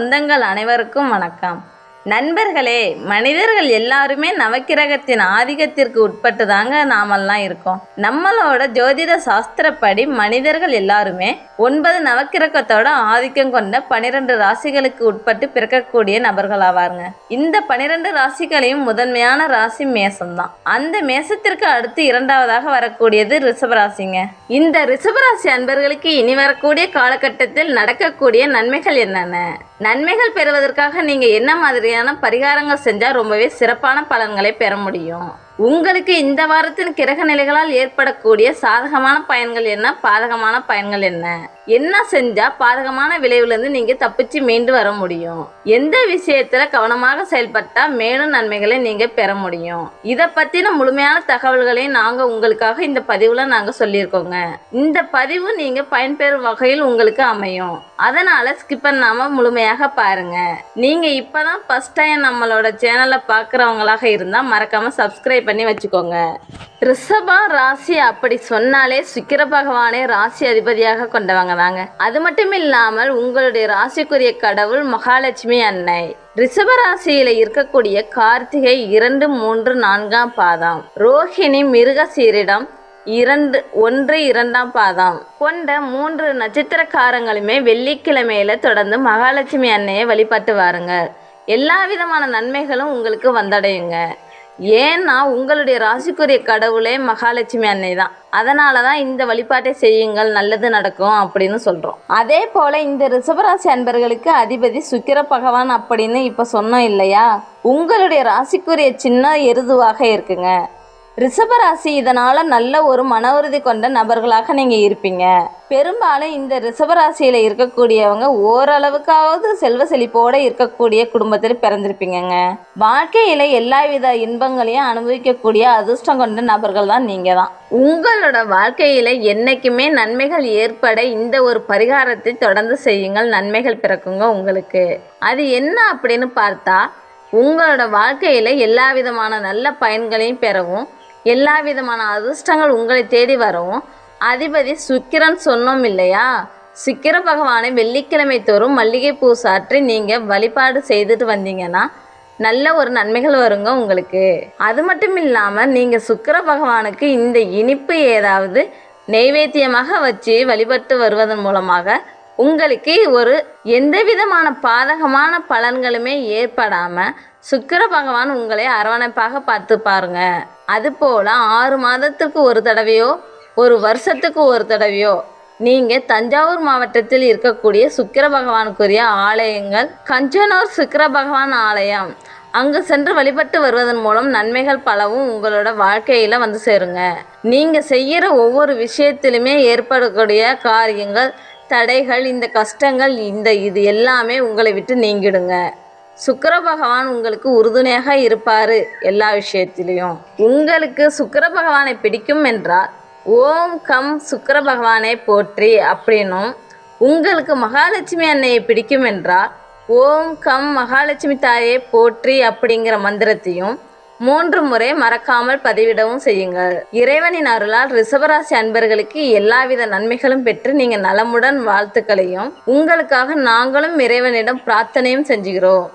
சொந்தங்கள் அனைவருக்கும் வணக்கம். நண்பர்களே, மனிதர்கள் எல்லாருமே நவக்கிரகத்தின் ஆதிக்கத்திற்கு உட்பட்டு தாங்க நாமெல்லாம் இருக்கோம். நம்மளோட ஜோதிட சாஸ்திரப்படி மனிதர்கள் எல்லாருமே 9 நவக்கிரகத்தோட ஆதிக்கம் கொண்ட 12 ராசிகளுக்கு உட்பட்டு பிறக்கக்கூடிய நபர்கள் ஆவாருங்க. இந்த 12 ராசிகளையும் முதன்மையான ராசி மேசம்தான். அந்த மேசத்திற்கு அடுத்து இரண்டாவதாக வரக்கூடியது ரிஷபராசிங்க. இந்த ரிஷபராசி அன்பர்களுக்கு இனி வரக்கூடிய காலகட்டத்தில் நடக்கக்கூடிய நன்மைகள் என்னென்ன? நன்மைகள் பெறுவதற்காக நீங்க என்ன மாதிரியான பரிகாரங்கள் செஞ்சா ரொம்பவே சிறப்பான பலன்களை பெற முடியும்? உங்களுக்கு இந்த வாரத்தின் கிரக நிலைகளால் ஏற்படக்கூடிய சாதகமான பயன்கள் என்ன, பாதகமான பயன்கள் என்ன செஞ்சா பாதகமான விளைவுலேருந்து நீங்க தப்பிச்சு மீண்டு வர முடியும்? எந்த விஷயத்துல கவனமாக செயல்பட்டா மேலும் நன்மைகளை நீங்க பெற முடியும்? இதை பத்தின முழுமையான தகவல்களை நாங்க உங்களுக்காக இந்த பதிவுல நாங்க சொல்லியிருக்கோங்க. இந்த பதிவு நீங்க பயன்பெறும் வகையில் உங்களுக்கு அமையும். அதனால ஸ்கிப் பண்ணாம முழுமையாக பாருங்க. நீங்க இப்பதான் ஃபர்ஸ்ட் டைம் நம்மளோட சேனலை பார்க்குறவங்களாக இருந்தா மறக்காம சப்ஸ்கிரைப் பண்ணி வச்சுக்கோங்க. ரிஷப ராசி அப்படி சொன்னாலே சுக்கிர பகவானே ராசி அதிபதியாக கொண்டவங்க தாங்க. அது மட்டும் இல்லாமல் உங்களுடைய ராசிக்குரிய கடவுள் மகாலட்சுமி அன்னை. ரிஷப ராசியில இருக்கக்கூடிய கார்த்திகை 2, 3, 4ஆம் பாதம், ரோஹிணி மிருகசீரிடம் 1, 2ஆம் பாதம் கொண்ட 3 நட்சத்திரக்காரங்களுமே வெள்ளிக்கிழமையில தொடர்ந்து மகாலட்சுமி அன்னையை வழிபட்டு வாருங்க. எல்லா விதமான நன்மைகளும் உங்களுக்கு வந்தடையுங்க. ஏன்னா உங்களுடைய ராசிக்குரிய கடவுளே மகாலட்சுமி அன்னை தான். அதனால தான் இந்த வழிபாட்டை செய்யுங்கள், நல்லது நடக்கும் அப்படின்னு சொல்கிறோம். அதே போல் இந்த ரிஷபராசி அன்பர்களுக்கு அதிபதி சுக்கிர பகவான் அப்படின்னு இப்போ சொன்னோம் இல்லையா? உங்களுடைய ராசிக்குரிய சின்ன எருதுவாக இருக்குங்க. ரிஷபராசி இதனால் நல்ல ஒரு மன உறுதி கொண்ட நபர்களாக நீங்கள் இருப்பீங்க. பெரும்பாலும் இந்த ரிஷபராசியில் இருக்கக்கூடியவங்க ஓரளவுக்காவது செல்வ செழிப்போடு இருக்கக்கூடிய குடும்பத்தில் பிறந்திருப்பீங்கங்க. வாழ்க்கையில் எல்லா வித இன்பங்களையும் அனுபவிக்கக்கூடிய அதிர்ஷ்டம் கொண்ட நபர்கள் தான் நீங்கள் தான். உங்களோட வாழ்க்கையில் என்றைக்குமே நன்மைகள் ஏற்பட இந்த ஒரு பரிகாரத்தை தொடர்ந்து செய்யுங்கள், நன்மைகள் பிறக்குங்க உங்களுக்கு. அது என்ன அப்படின்னு பார்த்தா, உங்களோட வாழ்க்கையில் எல்லா விதமான நல்ல பயன்களையும் பெறவும், எல்லா விதமான அதிர்ஷ்டங்கள் உங்களை தேடி வரவும் அதிபதி சுக்கிரன் சொன்னோம் இல்லையா? சுக்கிர பகவானை வெள்ளிக்கிழமை தோறும் மல்லிகைப்பூ சாற்றி நீங்கள் வழிபாடு செய்துட்டு வந்தீங்கன்னா நல்ல ஒரு நன்மைகள் வருங்க உங்களுக்கு. அது மட்டும் இல்லாமல் நீங்கள் சுக்கிர பகவானுக்கு இந்த இனிப்பு ஏதாவது நெய்வேத்தியமாக வச்சு வழிபட்டு வருவதன் மூலமாக உங்களுக்கு ஒரு எந்த விதமான பாதகமான பலன்களுமே ஏற்படாமல் சுக்கிர பகவான் உங்களை அரவணைப்பாக பார்த்து பாருங்க. அதுபோல் 6 மாதத்துக்கு ஒரு தடவையோ, ஒரு வருஷத்துக்கு ஒரு தடவையோ நீங்கள் தஞ்சாவூர் மாவட்டத்தில் இருக்கக்கூடிய சுக்கிர பகவானுக்குரிய ஆலயங்கள், கஞ்சனூர் சுக்கிர பகவான் ஆலயம், அங்கு சென்று வழிபட்டு வருவதன் மூலம் நன்மைகள் பலவும் உங்களோட வாழ்க்கையில் வந்து சேருங்க. நீங்கள் செய்கிற ஒவ்வொரு விஷயத்திலுமே ஏற்படக்கூடிய காரியங்கள், தடைகள், இந்த கஷ்டங்கள், இது எல்லாமே உங்களை விட்டு நீங்கிடுங்க. சுக்கிர பகவான் உங்களுக்கு உறுதுணையாக இருப்பார் எல்லா விஷயத்திலையும். உங்களுக்கு சுக்கிர பகவானை பிடிக்கும் என்றால் ஓம் கம் சுக்கிர பகவானை போற்றி அப்படின்னும், உங்களுக்கு மகாலட்சுமி அன்னையை பிடிக்கும் என்றால் ஓம் கம் மகாலட்சுமி தாயை போற்றி அப்படிங்கிற மந்திரத்தையும் 3 முறை மறக்காமல் பதிவிடவும் செய்யுங்கள். இறைவனின் அருளால் ரிஷபராசி அன்பர்களுக்கு எல்லாவித நன்மைகளும் பெற்று நீங்கள் நலமுடன் வாழ்த்துக்களையும் உங்களுக்காக நாங்களும் இறைவனிடம் பிரார்த்தனையும் செஞ்சுக்கிறோம்.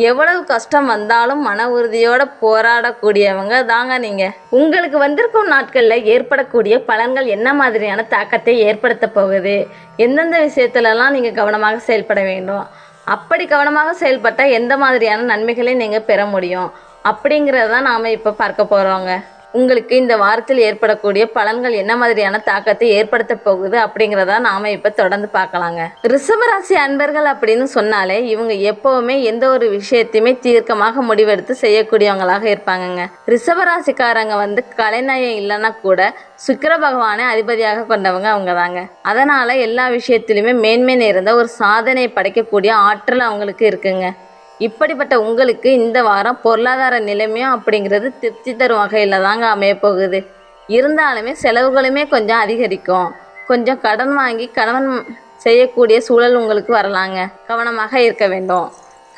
எவ்வளவு கஷ்டம் வந்தாலும் மன உறுதியோடு போராடக்கூடியவங்க தாங்க நீங்கள். உங்களுக்கு வந்திருக்கும் நாட்களில் ஏற்படக்கூடிய பலன்கள் என்ன மாதிரியான தாக்கத்தை ஏற்படுத்த போகுது, எந்தெந்த விஷயத்துலலாம் நீங்கள் கவனமாக செயல்பட வேண்டும், அப்படி கவனமாக செயல்பட்டால் எந்த மாதிரியான நன்மைகளை நீங்கள் பெற முடியும் அப்படிங்கிறத நாம் இப்போ பார்க்க போகிறோங்க. உங்களுக்கு இந்த வாரத்தில் ஏற்படக்கூடிய பலன்கள் என்ன மாதிரியான தாக்கத்தை ஏற்படுத்த போகுது அப்படிங்கிறத நாம் இப்போ தொடர்ந்து பார்க்கலாங்க. ரிஷபராசி அன்பர்கள் அப்படின்னு சொன்னாலே இவங்க எப்போவுமே எந்த ஒரு விஷயத்தையுமே தீர்க்கமாக முடிவெடுத்து செய்யக்கூடியவங்களாக இருப்பாங்கங்க. ரிஷபராசிக்காரங்க கலைநயம் இல்லைன்னா கூட சுக்கிர பகவானை அதிபதியாக கொண்டவங்க அவங்க தாங்க. அதனால் எல்லா விஷயத்திலுமே மேன்மை நிறைந்த ஒரு சாதனை படைக்கக்கூடிய ஆற்றல் அவங்களுக்கு இருக்குங்க. இப்படிப்பட்ட உங்களுக்கு இந்த வாரம் பொருளாதார நிலைமையும் அப்படிங்கிறது திருப்தி தரும் வகையில் தாங்க அமையப்போகுது. இருந்தாலுமே செலவுகளுமே கொஞ்சம் அதிகரிக்கும். கொஞ்சம் கடன் வாங்கி கணவன் செய்யக்கூடிய சூழல் உங்களுக்கு வரலாங்க. கவனமாக இருக்க வேண்டும்.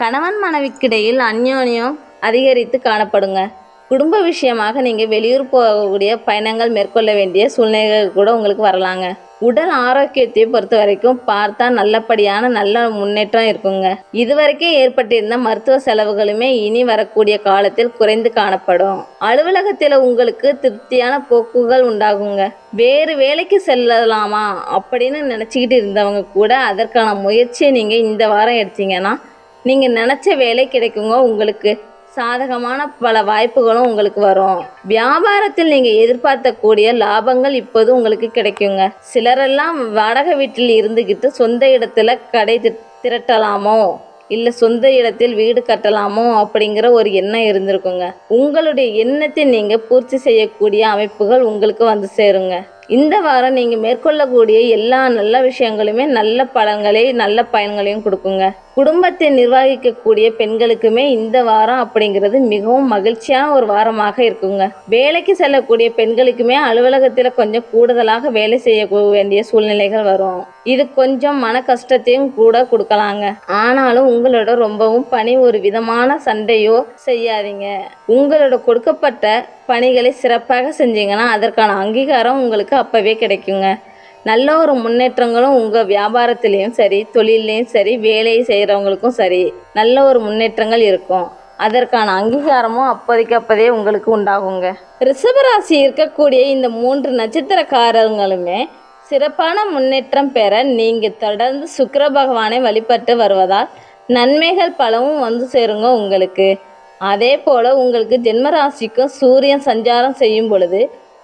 கணவன் மனைவிக்கிடையில் அந்யோன்யம் அதிகரித்து காணப்படுங்க. குடும்ப விஷயமாக நீங்கள் வெளியூர் போகக்கூடிய பயணங்கள் மேற்கொள்ள வேண்டிய சூழ்நிலைகள் கூட உங்களுக்கு வரலாங்க. உடல் ஆரோக்கியத்தை பொறுத்த வரைக்கும் பார்த்தா நல்லபடியான நல்ல முன்னேற்றம் இருக்குங்க. இதுவரைக்கும் ஏற்பட்டிருந்த மருத்துவ செலவுகளுமே இனி வரக்கூடிய காலத்தில் குறைந்து காணப்படும். அலுவலகத்தில் உங்களுக்கு திருப்தியான போக்குகள் உண்டாகுங்க. வேறு வேலைக்கு செல்லலாமா அப்படின்னு நினச்சிக்கிட்டு இருந்தவங்க கூட அதற்கான முயற்சியை நீங்கள் இந்த வாரம் எடுத்தீங்கன்னா நீங்கள் நினச்ச வேலை கிடைக்குங்க. உங்களுக்கு சாதகமான பல வாய்ப்புகளும் உங்களுக்கு வரும். வியாபாரத்தில் நீங்கள் எதிர்பார்க்கக்கூடிய லாபங்கள் இப்போது உங்களுக்கு கிடைக்குங்க. சிலரெல்லாம் வாடகை வீட்டில் இருந்துக்கிட்டு சொந்த இடத்துல கடை திரட்டலாமோ இல்லை சொந்த இடத்தில் வீடு கட்டலாமோ அப்படிங்கிற ஒரு எண்ணம் இருந்திருக்குங்க. உங்களுடைய எண்ணத்தை நீங்கள் பூர்த்தி செய்யக்கூடிய அமைப்புகள் உங்களுக்கு வந்து சேருங்க. இந்த வாரம் நீங்கள் மேற்கொள்ளக்கூடிய எல்லா நல்ல விஷயங்களுமே நல்ல பலன்களை நல்ல பயன்களையும் கொடுக்குங்க. குடும்பத்தை நிர்வகிக்கக்கூடிய பெண்களுக்குமே இந்த வாரம் அப்படிங்கிறது மிகவும் மகிழ்ச்சியான ஒரு வாரமாக இருக்குங்க. வேலைக்கு செல்லக்கூடிய பெண்களுக்குமே அலுவலகத்தில் கொஞ்சம் கூடுதலாக வேலை செய்ய வேண்டிய சூழ்நிலைகள் வரும். இது கொஞ்சம் மன கஷ்டத்தையும் கூட கொடுக்கலாங்க. ஆனாலும் உங்களோட ரொம்பவும் பணி ஒரு விதமான சண்டையோ செய்யாதீங்க. உங்களோட கொடுக்கப்பட்ட பணிகளை சிறப்பாக செஞ்சீங்கன்னா அதற்கான அங்கீகாரம் உங்களுக்கு அப்போவே கிடைக்குங்க. நல்ல ஒரு முன்னேற்றங்களும் உங்கள் வியாபாரத்துலேயும் சரி தொழிலையும் சரி வேலையை செய்கிறவங்களுக்கும் சரி நல்ல ஒரு முன்னேற்றங்கள் இருக்கும். அதற்கான அங்கீகாரமும் அப்போதே உங்களுக்கு உண்டாகுங்க. ரிஷபராசி இருக்கக்கூடிய இந்த 3 நட்சத்திரக்காரங்களுமே சிறப்பான முன்னேற்றம் பெற நீங்கள் தொடர்ந்து சுக்கிர பகவானை வழிபட்டு வருவதால் நன்மைகள் பலவும் வந்து சேருங்க உங்களுக்கு. அதே போல் உங்களுக்கு ஜென்மராசிக்கும் சூரியன் சஞ்சாரம் செய்யும் பொழுது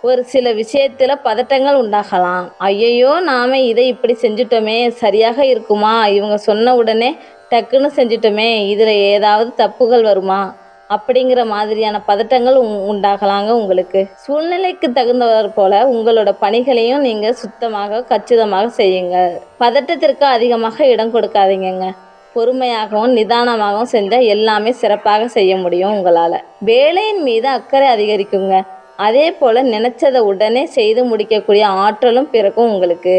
ஒரு சில விஷயத்தில் பதட்டங்கள் உண்டாகலாம். ஐயையோ நாம் இதை இப்படி செஞ்சிட்டோமே, சரியாக இருக்குமா, இவங்க சொன்ன உடனே டக்குன்னு செஞ்சிட்டோமே, இதில் ஏதாவது தப்புகள் வருமா அப்படிங்கிற மாதிரியான பதட்டங்கள் உண்டாகலாங்க உங்களுக்கு. சூழ்நிலைக்கு தகுந்தவர் போல் உங்களோட பணிகளையும் நீங்கள் சுத்தமாக கச்சிதமாக செய்யுங்க. பதட்டத்திற்கு அதிகமாக இடம் கொடுக்காதீங்க. பொறுமையாகவும் நிதானமாகவும் செஞ்சால் எல்லாமே சிறப்பாக செய்ய முடியும் உங்களால். வேலையின் மீது அக்கறை அதிகரிக்குங்க. அதே போல் நினச்சதை உடனே செய்து முடிக்கக்கூடிய ஆற்றலும் பிறக்கும் உங்களுக்கு.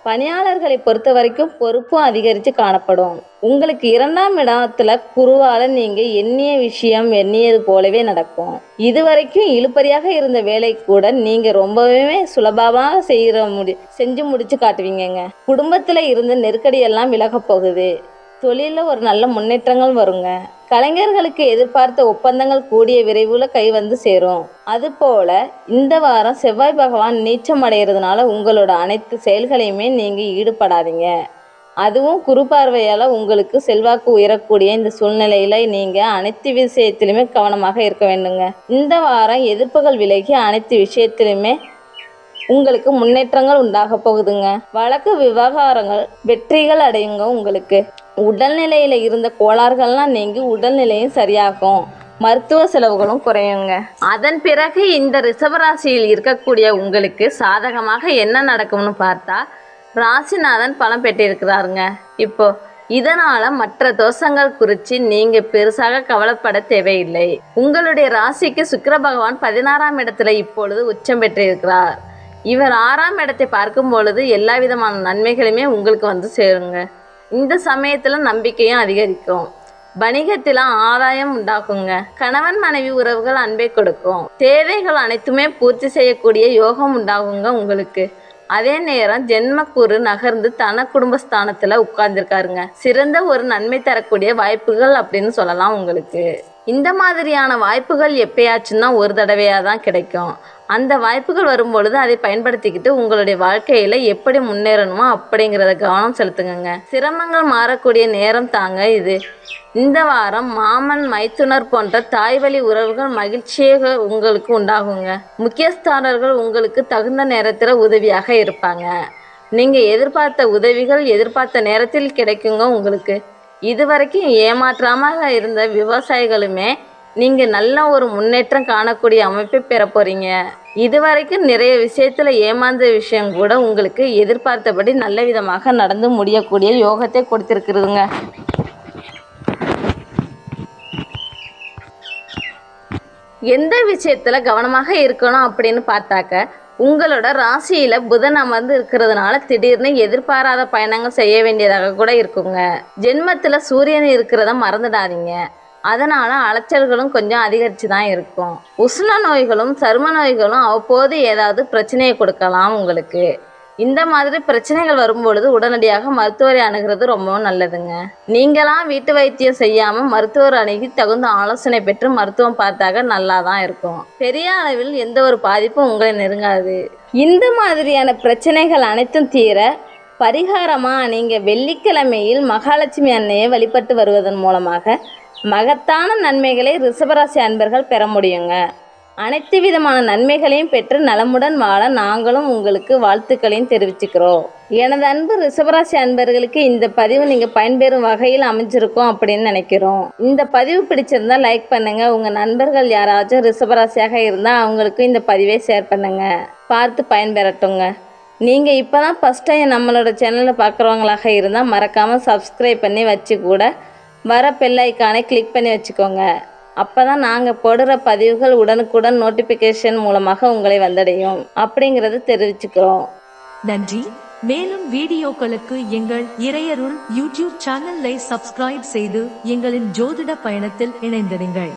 பணியாளர்களை பொறுத்த வரைக்கும் பொறுப்பும் அதிகரித்து காணப்படும். உங்களுக்கு 2ஆம் இடத்துல குருவால் நீங்கள் எண்ணிய விஷயம் எண்ணியது போலவே நடக்கும். இதுவரைக்கும் இழுபறியாக இருந்த வேலை கூட நீங்கள் ரொம்பவே சுலபமாக செஞ்சு முடிச்சு காட்டுவீங்க. குடும்பத்தில் இருந்த நெருக்கடியெல்லாம் விலகப் போகுது. தொழிலில் ஒரு நல்ல முன்னேற்றங்கள் வருங்க. கலைஞர்களுக்கு எதிர்பார்த்த ஒப்பந்தங்கள் கூடிய விரைவில் கை வந்து சேரும். அதுபோல் இந்த வாரம் செவ்வாய் பகவான் நீச்சம் அடைகிறதுனால உங்களோட அனைத்து செயல்களையுமே நீங்கள் ஈடுபடாதீங்க. அதுவும் குரு பார்வையால் உங்களுக்கு செல்வாக்கு உயரக்கூடிய இந்த சூழ்நிலையில் நீங்கள் அனைத்து விஷயத்திலுமே கவனமாக இருக்க வேண்டுங்க. இந்த வாரம் எதிர்ப்புகள் விலகி அனைத்து விஷயத்திலுமே உங்களுக்கு முன்னேற்றங்கள் உண்டாக போகுதுங்க. வழக்கு விவகாரங்கள் வெற்றிகள் அடையுங்க உங்களுக்கு. உடல்நிலையில் இருந்த கோளாறுகள்லாம் நீங்கி உடல்நிலையும் சரியாகும். மருத்துவ செலவுகளும் குறையுங்க. அதன் பிறகு இந்த ரிஷபராசியில் இருக்கக்கூடிய உங்களுக்கு சாதகமாக என்ன நடக்கும்னு பார்த்தா ராசிநாதன் பலம் பெற்றிருக்கிறாருங்க. இப்போ இதனால் மற்ற தோஷங்கள் குறித்து நீங்கள் பெருசாக கவலைப்பட தேவையில்லை. உங்களுடைய ராசிக்கு சுக்கிர பகவான் 16ஆம் இடத்துல இப்பொழுது உச்சம் பெற்றிருக்கிறார். இவர் 6ஆம் இடத்தை பார்க்கும் பொழுது எல்லா விதமான நன்மைகளுமே உங்களுக்கு வந்து சேருங்க. இந்த சமயத்தில் நம்பிக்கையும் அதிகரிக்கும். வணிகத்தில் ஆதாயம் உண்டாக்குங்க. கணவன் மனைவி உறவுகள் அன்பை கொடுக்கும். தேவைகள் அனைத்துமே பூர்த்தி செய்யக்கூடிய யோகம் உண்டாகுங்க உங்களுக்கு. அதே நேரம் ஜென்மக்கூறு நகர்ந்து தன குடும்பஸ்தானத்தில் உட்கார்ந்துருக்காருங்க. சிறந்த ஒரு நன்மை தரக்கூடிய வாய்ப்புகள் அப்படின்னு சொல்லலாம் உங்களுக்கு. இந்த மாதிரியான வாய்ப்புகள் எப்பயாச்சும் தான் ஒரு தடவையாக தான் கிடைக்கும். அந்த வாய்ப்புகள் வரும்பொழுது அதை பயன்படுத்திக்கிட்டு உங்களுடைய வாழ்க்கையில் எப்படி முன்னேறணுமோ அப்படிங்கிறத கவனம் செலுத்துங்க. சிரமங்கள் மாறக்கூடிய நேரம் தாங்க இது. இந்த வாரம் மாமன் மைத்துனர் போன்ற தாய் வழி உறவுகள் மகிழ்ச்சியாக உங்களுக்கு உண்டாகுங்க. முக்கியஸ்தானர்கள் உங்களுக்கு தகுந்த நேரத்தில் உதவியாக இருப்பாங்க. நீங்கள் எதிர்பார்த்த உதவிகள் எதிர்பார்த்த நேரத்தில் கிடைக்குங்க உங்களுக்கு. இதுவரைக்கும் ஏமாற்றாமல் இருந்த விவசாயிகளுமே நீங்கள் நல்ல ஒரு முன்னேற்றம் காணக்கூடிய அமைப்பை பெற போகிறீங்க. இதுவரைக்கும் நிறைய விஷயத்தில் ஏமாந்த விஷயம் கூட உங்களுக்கு எதிர்பார்த்தபடி நல்ல விதமாக நடந்து முடியக்கூடிய யோகத்தை கொடுத்துருக்குறதுங்க. எந்த விஷயத்தில் கவனமாக இருக்கணும் அப்படின்னு பார்த்தாக்க உங்களோட ராசியில் புதன் அமர்ந்து இருக்கிறதுனால திடீர்னு எதிர்பாராத பயணங்கள் செய்ய வேண்டியதாக கூட இருக்குங்க. ஜென்மத்தில் சூரியன் இருக்கிறத மறந்துடாதீங்க. அதனால் அலைச்சல்களும் கொஞ்சம் அதிகரித்து தான் இருக்கும். உஷ்ண நோய்களும் சரும நோய்களும் அவ்வப்போது ஏதாவது பிரச்சனையை கொடுக்கலாம் உங்களுக்கு. இந்த மாதிரி பிரச்சனைகள் வரும்பொழுது உடனடியாக மருத்துவரை அணுகிறது ரொம்பவும் நல்லதுங்க. நீங்களாம் வீட்டு வைத்தியம் செய்யாமல் மருத்துவர் அணுகி தகுந்த ஆலோசனை பெற்று மருத்துவம் பார்த்தாக நல்லா தான் இருக்கும். பெரிய அளவில் எந்த ஒரு பாதிப்பும் உங்களை நெருங்காது. இந்த மாதிரியான பிரச்சனைகள் அனைத்தும் தீர பரிகாரமாக நீங்கள் வெள்ளிக்கிழமையில் மகாலட்சுமி அன்னையை வழிபட்டு வருவதன் மூலமாக மகத்தான நன்மைகளை ரிஷபராசி அன்பர்கள் பெற முடியுங்க. அனைத்து விதமான நன்மைகளையும் பெற்று நலமுடன் வாழ நாங்களும் உங்களுக்கு வாழ்த்துக்களையும் தெரிவிச்சுக்கிறோம். எனது அன்பு ரிஷபராசி அன்பர்களுக்கு இந்த பதிவு நீங்கள் பயன்பெறும் வகையில் அமைஞ்சிருக்கும் அப்படின்னு நினைக்கிறோம். இந்த பதிவு பிடிச்சிருந்தா லைக் பண்ணுங்க. உங்கள் நண்பர்கள் யாராச்சும் ரிஷபராசியாக இருந்தால் அவங்களுக்கு இந்த பதிவை ஷேர் பண்ணுங்க, பார்த்து பயன்பெறட்டுங்க. நீங்கள் இப்போ தான் ஃபஸ்ட் டைம் நம்மளோட சேனலை பார்க்குறவங்களாக இருந்தால் மறக்காமல் சப்ஸ்கிரைப் பண்ணி வச்சு கூட வர பெல் ஐக்கானை கிளிக் பண்ணி வச்சுக்கோங்க. அப்போ தான் நாங்கள் போடுற பதிவுகள் உடனுக்குடன் நோட்டிஃபிகேஷன் மூலமாக உங்களை வந்தடையும் அப்படிங்கிறது தெரிவிச்சுக்கிறோம். நன்றி. மேலும் வீடியோக்களுக்கு எங்கள் இறையருள் யூடியூப் சேனலை சப்ஸ்கிரைப் செய்து எங்களின் ஜோதிட பயணத்தில் இணைந்திருங்கள்.